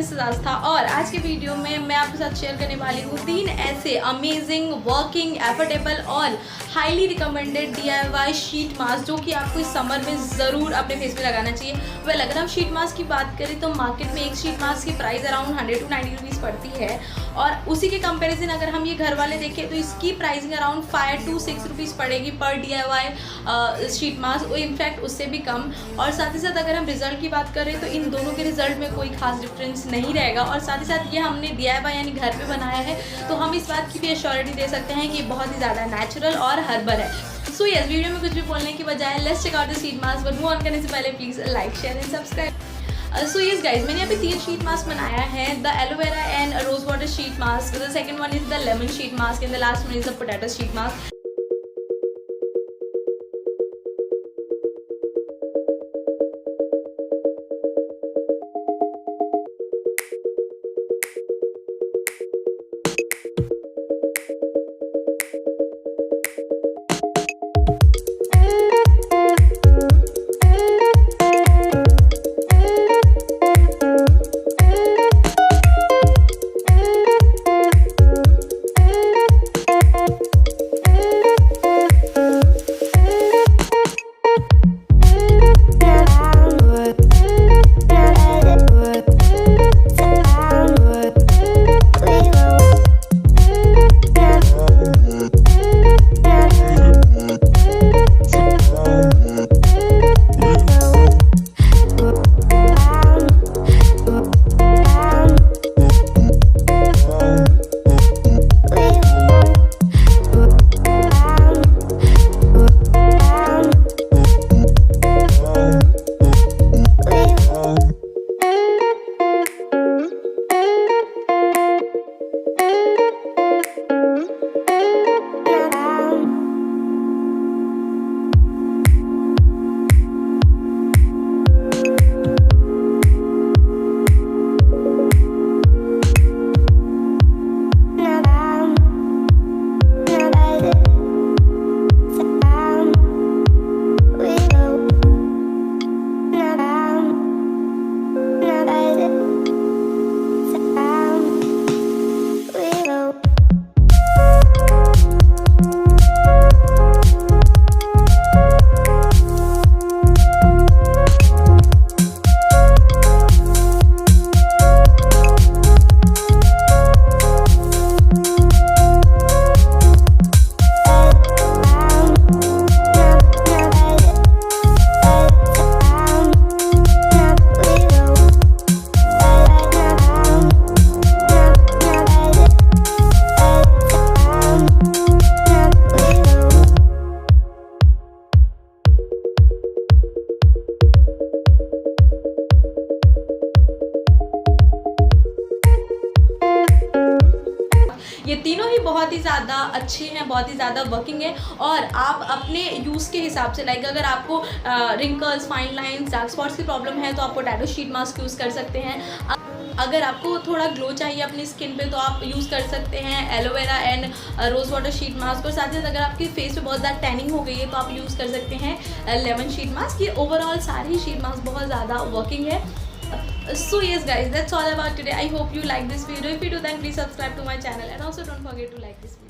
This is आस्था और आज के वीडियो में मैं आपके साथ शेयर करने वाली हूँ 3 ऐसे अमेजिंग वर्किंग एफोर्डेबल और highly recommended DIY sheet mask जो कि आपको इस समर में ज़रूर अपने फेस पे लगाना चाहिए। वेल अगर हम शीट मास्क की बात करें तो मार्केट में एक शीट मास्क की प्राइस अराउंड 100 to 90 रुपीज़ पड़ती है और उसी के कंपैरिजन अगर हम ये घर वाले देखें तो इसकी प्राइसिंग अराउंड 5 to 6 रुपीज़ पड़ेगी पर DIY शीट मास्क, इनफैक्ट उससे भी कम। और साथ ही साथ अगर हम रिजल्ट की बात करें तो इन दोनों के रिजल्ट में कोई खास डिफरेंस नहीं रहेगा और साथ ही साथ ये हमने DIY यानी घर पे बनाया है तो हम इस बात की भी एश्योरिटी दे सकते हैं कि बहुत ही ज़्यादा नेचुरल और हर्बल है। सो यस, वीडियो में कुछ भी बोलने की बजाय let's check out the sheet mask, but move on करने से पहले please like share and subscribe. So yes guys, मैंने अभी 3 शीट मास्क बनाया है, the aloe vera and rose water sheet mask, the second one is the lemon sheet mask and the last one is the potato sheet mask. ये तीनों ही बहुत ही ज़्यादा अच्छे हैं, बहुत ही ज़्यादा वर्किंग है और आप अपने यूज़ के हिसाब से लाइक अगर आपको wrinkles, fine lines, dark spots की प्रॉब्लम है तो आप पोटैटो शीट मास्क यूज़ कर सकते हैं। अगर आपको थोड़ा ग्लो चाहिए अपनी स्किन पे तो आप यूज़ कर सकते हैं aloe vera and rose water sheet mask और साथ ही साथ अगर आपकी फेस पे बहुत ज़्यादा टैनिंग हो गई है तो आप यूज़ कर सकते हैं लेमन शीट मास्क। ये ओवरऑल सारे शीट मास्क बहुत ज़्यादा वर्किंग है। So yes guys, that's all about today. I hope you like this video. If you do, then please subscribe to my channel and also don't forget to like this video.